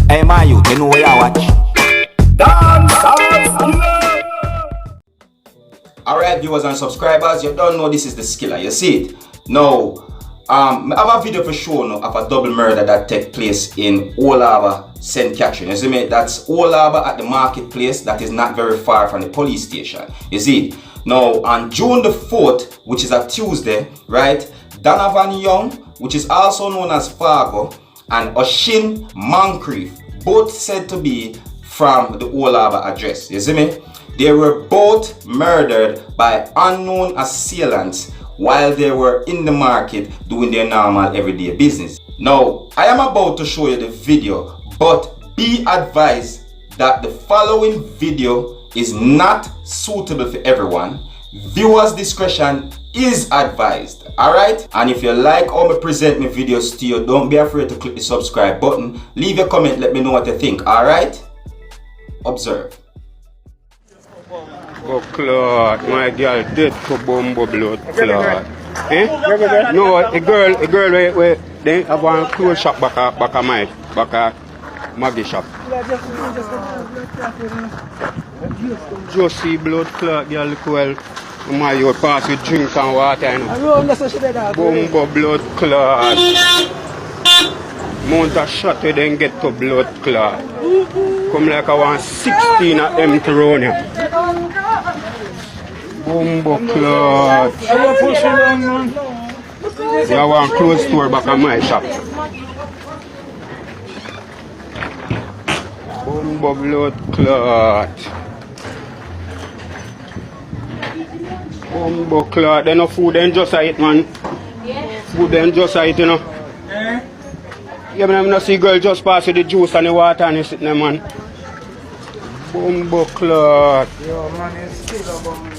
Hey, my youth, you know where you watch? Alright, viewers and subscribers, you don't know this is the Skilla, you see it? Now, I have a video for sure now of a double murder that take place in Old Harbour, St. Catherine. You see me? That's Old Harbour at the marketplace that is not very far from the police station. You see? Now, on June the 4th, which is a Tuesday, right? Donovan Young, which is also known as Fargo, and Oshin Moncrief, both said to be from the Old Harbour address. You see me? They were both murdered by unknown assailants while they were in the market doing their normal everyday business. Now, I am about to show you the video, but be advised that the following video is not suitable for everyone. Viewers' discretion is advised, alright? And if you like how I present my videos to you, don't be afraid to click the subscribe button. Leave a comment, let me know what you think, alright? Observe. Oh, clot, my girl dead for bumbo blood clot. Eh? No, a girl where they have one clothes shop back at Maggie shop. Just see blood clot, girl, look well. My you pass with drink and water, you know. Bumbo blood clot. Mount a shot you then get to blood clot. Come like I want 16 of them to run you. Bumbo clot. You want clothes store back at my shop. Bumbo blood clot. Bumbo clot. They no food then just eat, man. Food then just eat, you know. Yeah, man, I not see girl just pass with the juice and the water and you sitting there, man. Bumbo clot. Yo, man, it's still a bum.